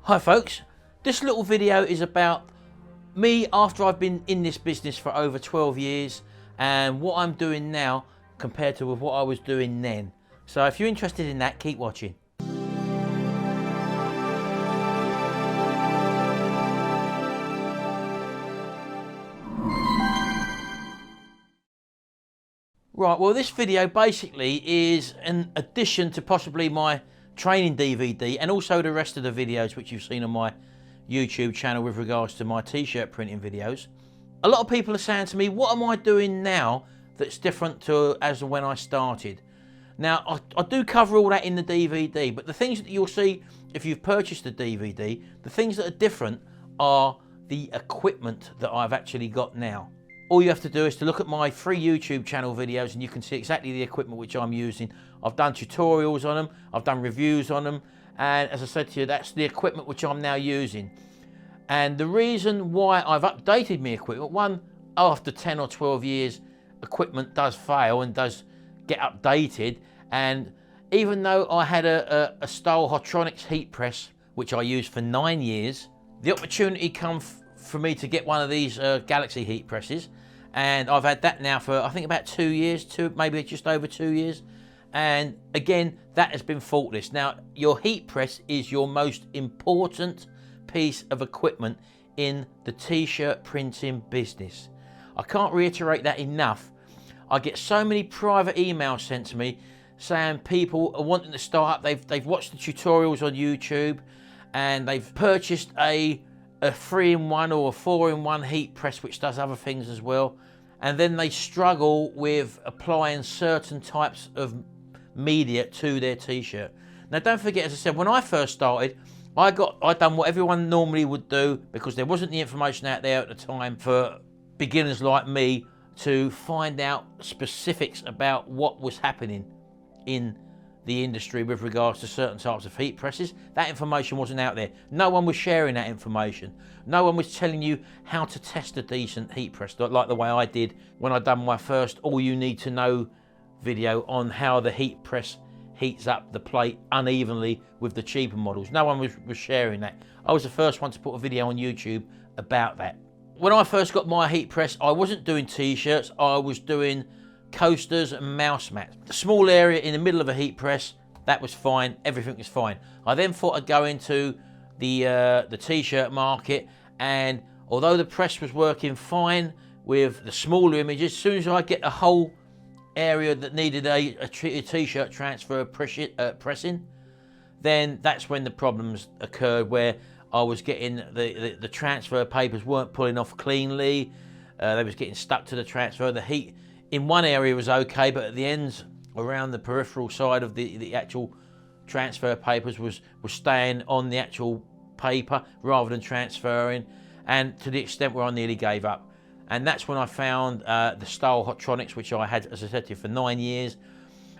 Hi folks, this little video is about me after I've been in this business for over 12 years and what I'm doing now compared to what I was doing then. So if you're interested in that, keep watching. Right, well this video basically is an addition to possibly my training DVD and also the rest of the videos which you've seen on my YouTube channel with regards to my t-shirt printing videos. A lot of people are saying to me, what am I doing now that's different to as when I started? Now I do cover all that in the DVD, but the things that you'll see if you've purchased the DVD, the things that are different are the equipment that I've actually got now. All you have to do is to look at my free YouTube channel videos and you can see exactly the equipment which I'm using. I've done tutorials on them, I've done reviews on them, and as I said to you, that's the equipment which I'm now using. And the reason why I've updated my equipment, one, after 10 or 12 years, equipment does fail and does get updated. And even though I had a Stahl Hotronics heat press, which I used for 9 years, the opportunity come for me to get one of these Galaxy heat presses, and I've had that now for I think about 2 years, maybe just over 2 years, and again that has been faultless. Now your heat press is your most important piece of equipment in the t-shirt printing business. I can't reiterate that enough. I get so many private emails sent to me saying people are wanting to start up, they've watched the tutorials on YouTube and they've purchased a 3-in-1 or a 4-in-1 heat press which does other things as well, and then they struggle with applying certain types of media to their t-shirt. Now don't forget, as I said, when I first started, I done what everyone normally would do because there wasn't the information out there at the time for beginners like me to find out specifics about what was happening in the industry with regards to certain types of heat presses. That information wasn't out there. No one was sharing that information. No one was telling you how to test a decent heat press, like the way I did when I done my first All You Need to Know video on how the heat press heats up the plate unevenly with the cheaper models. No one was sharing that. I was the first one to put a video on YouTube about that. When I first got my heat press, I wasn't doing t-shirts, I was doing coasters and mouse mats. The small area in the middle of a heat press, that was fine, everything was fine. I then thought I'd go into the t-shirt market, and although the press was working fine with the smaller images, as soon as I get a whole area that needed a t-shirt transfer pressing, then that's when the problems occurred, where I was getting the transfer papers weren't pulling off cleanly, they was getting stuck to the transfer. The heat in one area was okay, but at the ends around the peripheral side of the actual transfer papers was staying on the actual paper rather than transferring, and to the extent where I nearly gave up. And that's when I found the Stahl Hotronics, which I had, as I said to you, for 9 years.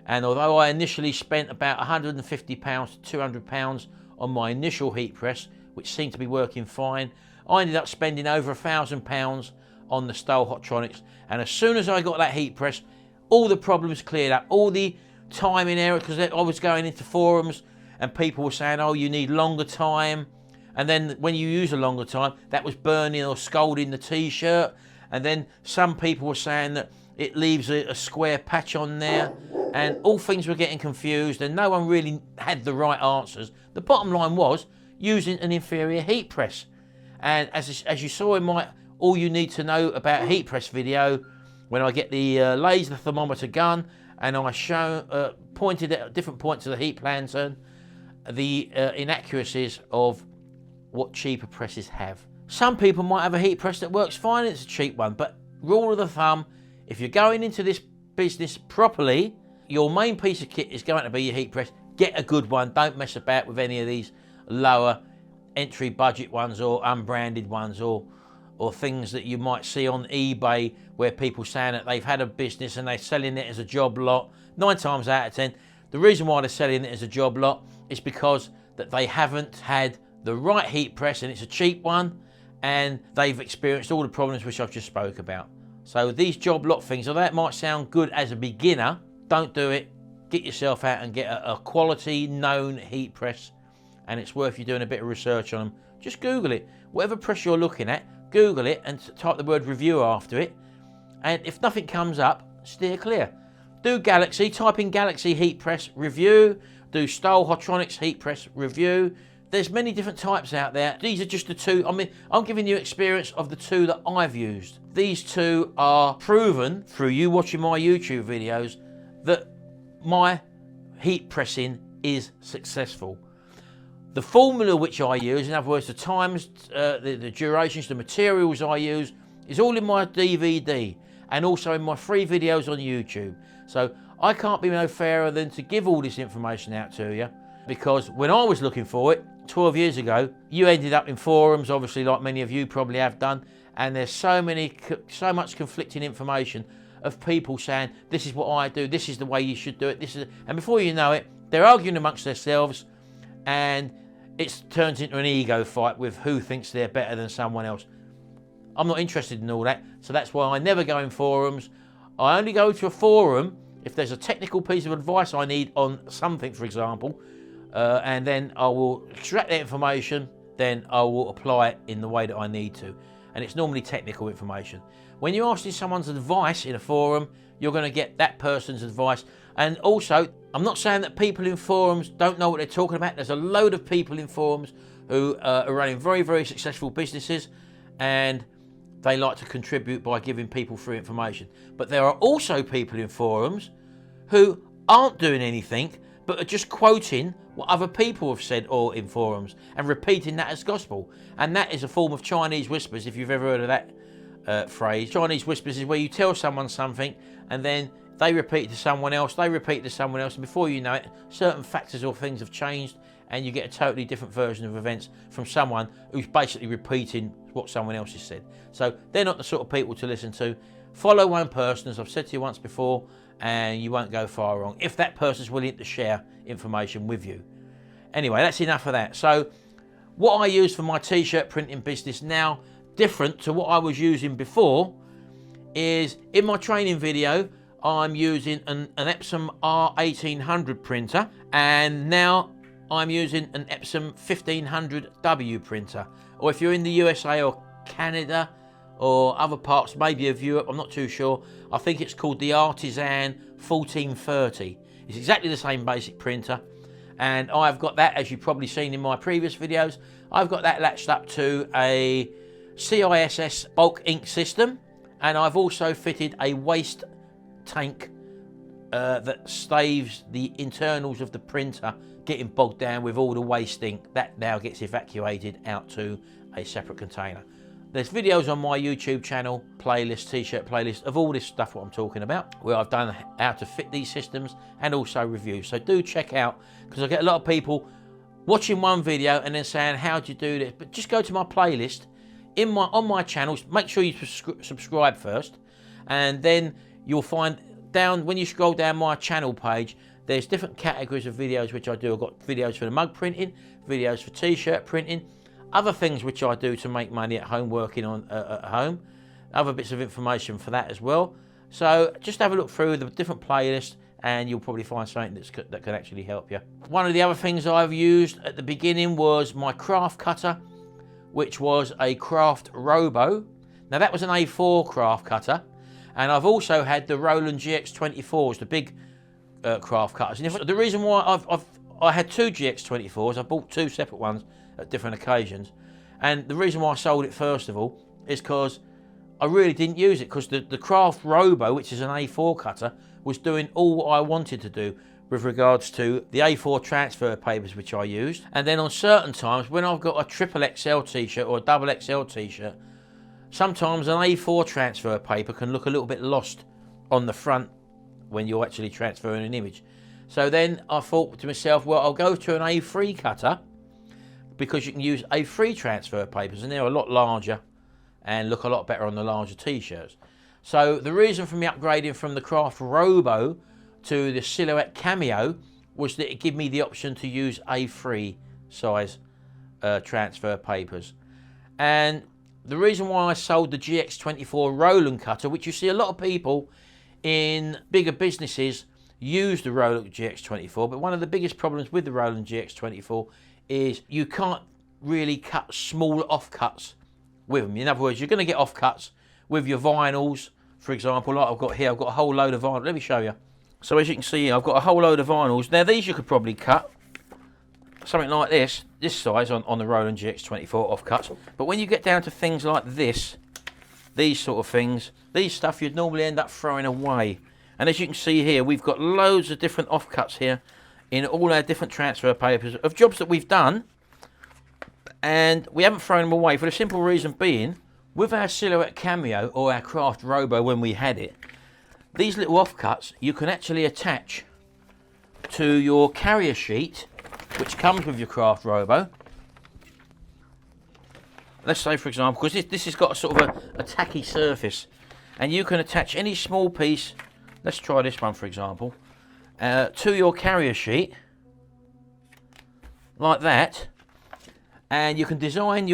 And although I initially spent about £150 to £200 on my initial heat press, which seemed to be working fine, I ended up spending over £1,000 on the Stahl Hotronics. And as soon as I got that heat press, all the problems cleared up, all the timing error, because I was going into forums and people were saying, oh, you need longer time. And then when you use a longer time, that was burning or scalding the t-shirt. And then some people were saying that it leaves a square patch on there, and all things were getting confused and no one really had the right answers. The bottom line was using an inferior heat press. And as you saw in my All You Need to Know About Heat Press video, when I get the laser thermometer gun and I pointed at different points of the heat lantern, the inaccuracies of what cheaper presses have. Some people might have a heat press that works fine, it's a cheap one, but rule of the thumb, if you're going into this business properly, your main piece of kit is going to be your heat press. Get a good one, don't mess about with any of these lower entry budget ones or unbranded ones or things that you might see on eBay where people saying that they've had a business and they're selling it as a job lot. 9 times out of 10, the reason why they're selling it as a job lot is because that they haven't had the right heat press and it's a cheap one, and they've experienced all the problems which I've just spoke about. So these job lot things, although that might sound good as a beginner, don't do it. Get yourself out and get a quality known heat press and it's worth you doing a bit of research on them. Just Google it. Whatever press you're looking at, Google it and type the word review after it. And if nothing comes up, steer clear. Do Galaxy, type in Galaxy heat press review. Do Stahl Hotronics heat press review. There's many different types out there. These are just the two. I mean, I'm giving you experience of the two that I've used. These two are proven through you watching my YouTube videos that my heat pressing is successful. The formula which I use, in other words, the times, the durations, the materials I use, is all in my DVD and also in my free videos on YouTube. So I can't be no fairer than to give all this information out to you, because when I was looking for it 12 years ago, you ended up in forums, obviously, like many of you probably have done, and there's so much conflicting information of people saying, this is what I do, this is the way you should do it, and before you know it, they're arguing amongst themselves, and it turns into an ego fight with who thinks they're better than someone else. I'm not interested in all that, so that's why I never go in forums. I only go to a forum if there's a technical piece of advice I need on something, for example, and then I will extract that information, then I will apply it in the way that I need to. And it's normally technical information. When you're asking someone's advice in a forum, you're going to get that person's advice. And also, I'm not saying that people in forums don't know what they're talking about. There's a load of people in forums who are running very, very successful businesses, and they like to contribute by giving people free information. But there are also people in forums who aren't doing anything, but are just quoting what other people have said or in forums and repeating that as gospel. And that is a form of Chinese whispers, if you've ever heard of that phrase. Chinese whispers is where you tell someone something and then they repeat it to someone else, they repeat it to someone else, and before you know it, certain factors or things have changed and you get a totally different version of events from someone who's basically repeating what someone else has said. So they're not the sort of people to listen to. Follow one person, as I've said to you once before, and you won't go far wrong if that person's willing to share information with you. Anyway, that's enough of that. So what I use for my t-shirt printing business now, different to what I was using before, is in my training video I'm using an Epson R1800 printer, and now I'm using an Epson 1500W printer. Or if you're in the USA or Canada or other parts maybe of Europe, I'm not too sure, I think it's called the Artisan 1430. It's exactly the same basic printer, and I've got that, as you've probably seen in my previous videos, I've got that latched up to a CISS bulk ink system, and I've also fitted a waste tank that saves the internals of the printer getting bogged down with all the waste ink. That now gets evacuated out to a separate container. There's videos on my YouTube channel, playlist, t-shirt playlist, of all this stuff what I'm talking about, where I've done how to fit these systems and also reviews. So do check out, because I get a lot of people watching one video and then saying, how do you do this? But just go to my playlist on my channels. Make sure you subscribe first, and then you'll find down, when you scroll down my channel page, there's different categories of videos which I do. I've got videos for the mug printing, videos for t-shirt printing, other things which I do to make money at home, working on at home, other bits of information for that as well. So just have a look through the different playlists and you'll probably find something that can actually help you. One of the other things I've used at the beginning was my craft cutter, which was a Craft Robo. Now that was an A4 craft cutter, and I've also had the Roland GX24s, the big craft cutters. And the reason why I had two GX24s, I bought two separate ones at different occasions, and the reason why I sold it first of all is because I really didn't use it, because the Craft Robo, which is an A4 cutter, was doing all what I wanted to do with regards to the A4 transfer papers which I used. And then on certain times, when I've got a triple XL t-shirt or a double XL t-shirt, sometimes an A4 transfer paper can look a little bit lost on the front when you're actually transferring an image. So then I thought to myself, well, I'll go to an A3 cutter, because you can use A3 transfer papers and they're a lot larger and look a lot better on the larger t-shirts. So the reason for me upgrading from the Craft Robo to the Silhouette Cameo was that it gave me the option to use A3 size transfer papers. And the reason why I sold the GX24 Roland cutter, which you see a lot of people in bigger businesses use the Roland GX24, but one of the biggest problems with the Roland GX24 is you can't really cut small offcuts with them. In other words, you're going to get offcuts with your vinyls, for example, like I've got here. I've got a whole load of vinyl. Let me show you. So as you can see here, I've got a whole load of vinyls. Now these you could probably cut something like this size on the Roland GX24 offcuts. But when you get down to things like this, these sort of things, these stuff you'd normally end up throwing away. And as you can see here, we've got loads of different offcuts here in all our different transfer papers of jobs that we've done, and we haven't thrown them away for the simple reason being, with our Silhouette Cameo or our Craft Robo when we had it, these little offcuts you can actually attach to your carrier sheet, which comes with your Craft Robo. Let's say, for example, because this has got a sort of a tacky surface, and you can attach any small piece, let's try this one for example, to your carrier sheet, like that, and you can design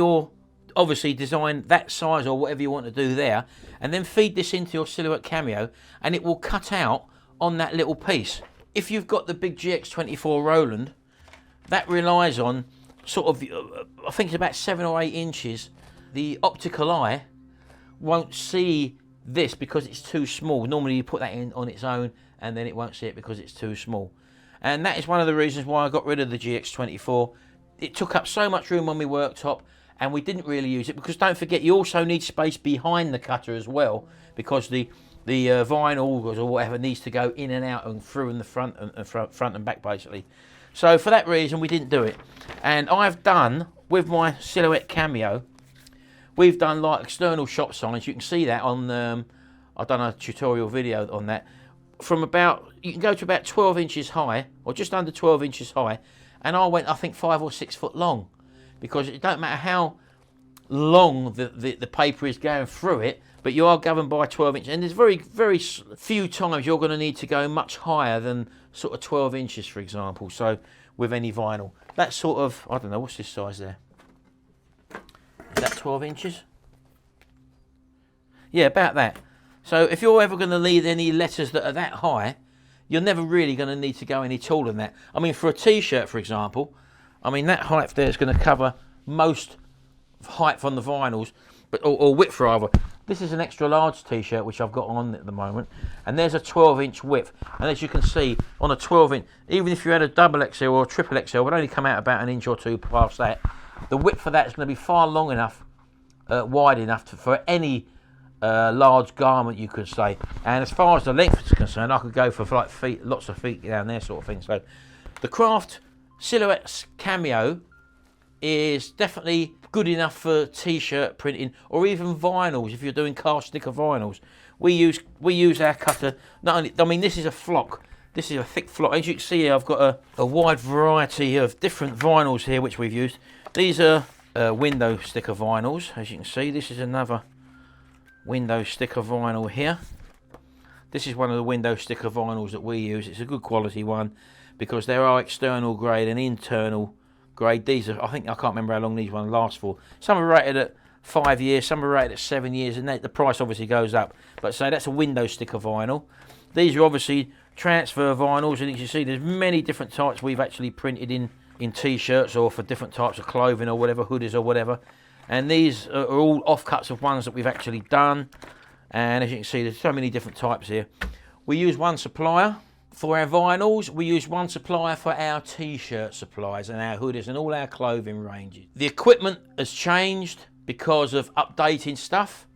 obviously design that size or whatever you want to do there, and then feed this into your Silhouette Cameo, and it will cut out on that little piece. If you've got the big GX24 Roland, that relies on sort of, I think it's about 7 or 8 inches. The optical eye won't see this because it's too small. Normally you put that in on its own and then it won't see it because it's too small. And that is one of the reasons why I got rid of the GX24. It took up so much room on my worktop and we didn't really use it, because don't forget you also need space behind the cutter as well, because the vinyl or whatever needs to go in and out and through in the front and back basically. So for that reason we didn't do it. And I've done, with my Silhouette Cameo, we've done like external shop signs. You can see that on, I've done a tutorial video on that. From about, you can go to about 12 inches high, or just under 12 inches high. And I went, I think, 5 or 6 foot long, because it don't matter how long the paper is going through it, but you are governed by 12 inches. And there's very, very few times you're going to need to go much higher than sort of 12 inches, for example. So with any vinyl, that's sort of, I don't know, what's this size there? Is that 12 inches? Yeah, about that. So if you're ever going to need any letters that are that high, you're never really going to need to go any taller than that. I mean, for a t-shirt, for example, I mean, that height there is going to cover most height on the vinyls, but or width rather. This is an extra large t-shirt which I've got on at the moment, and there's a 12-inch width. And as you can see, on a 12-inch, even if you had a double XL or a triple XL, it would only come out about an inch or two past that. The width for that is going to be far long enough, wide enough for any large garment, you could say. And as far as the length is concerned, I could go for like feet, lots of feet down there, sort of thing. So the Craft Silhouette Cameo is definitely good enough for t-shirt printing, or even vinyls if you're doing cast sticker vinyls. We use our cutter, not only, I mean, this is a flock, this is a thick flock. As you can see here, I've got a wide variety of different vinyls here which we've used. These are window sticker vinyls. As you can see, this is another window sticker vinyl here. This is one of the window sticker vinyls that we use. It's a good quality one, because there are external grade and internal grade. These are, I can't remember how long these ones last for. Some are rated at 5 years, some are rated at 7 years, and the price obviously goes up. But so that's a window sticker vinyl. These are obviously transfer vinyls, and as you see, there's many different types we've actually printed in t-shirts or for different types of clothing or whatever, hoodies or whatever. And these are all offcuts of ones that we've actually done. And as you can see, there's so many different types here. We use one supplier for our vinyls. We use one supplier for our t-shirt supplies and our hoodies and all our clothing ranges. The equipment has changed because of updating stuff.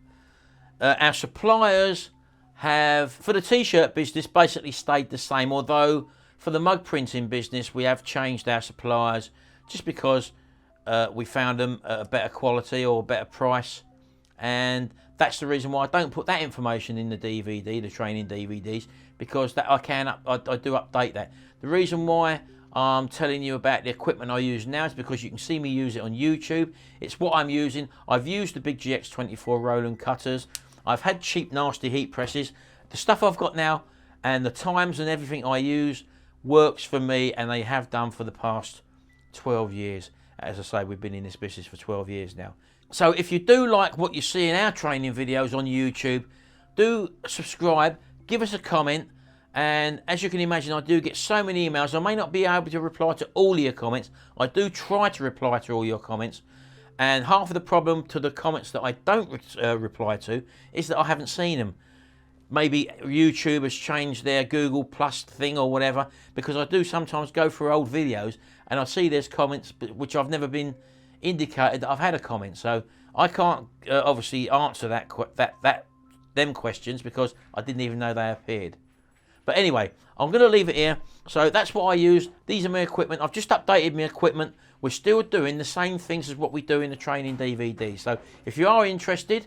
Our suppliers have, for the t-shirt business, basically stayed the same, although for the mug printing business we have changed our suppliers just because we found them at a better quality or a better price, and that's the reason why I don't put that information in the DVD, the training DVDs, because that I do update that. The reason why I'm telling you about the equipment I use now is because you can see me use it on YouTube. It's what I'm using. I've used the big GX24 Roland cutters. I've had cheap nasty heat presses. The stuff I've got now and the times and everything I use works for me, and they have done for the past 12 years. As I say, we've been in this business for 12 years now. So if you do like what you see in our training videos on YouTube, do subscribe, give us a comment, And as you can imagine, I do get so many emails. I may not be able to reply to all of your comments. I do try to reply to all your comments. And half of the problem to the comments that I don't reply to is that I haven't seen them. Maybe YouTube has changed their Google Plus thing or whatever, because I do sometimes go through old videos and I see there's comments which I've never been indicated that I've had a comment. So I can't obviously answer them questions because I didn't even know they appeared. But anyway, I'm going to leave it here. So that's what I use. These are my equipment. I've just updated my equipment. We're still doing the same things as what we do in the training DVD. So if you are interested,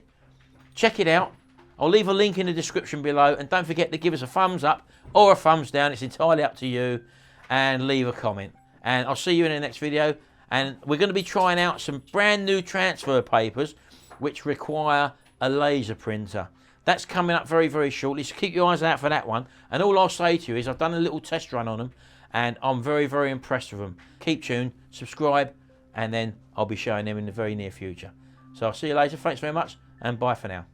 check it out. I'll leave a link in the description below. And don't forget to give us a thumbs up or a thumbs down. It's entirely up to you. And leave a comment. And I'll see you in the next video. And we're going to be trying out some brand new transfer papers which require a laser printer. That's coming up very, very shortly, so keep your eyes out for that one. And all I'll say to you is I've done a little test run on them, and I'm very, very impressed with them. Keep tuned, subscribe, and then I'll be showing them in the very near future. So I'll see you later. Thanks very much, and bye for now.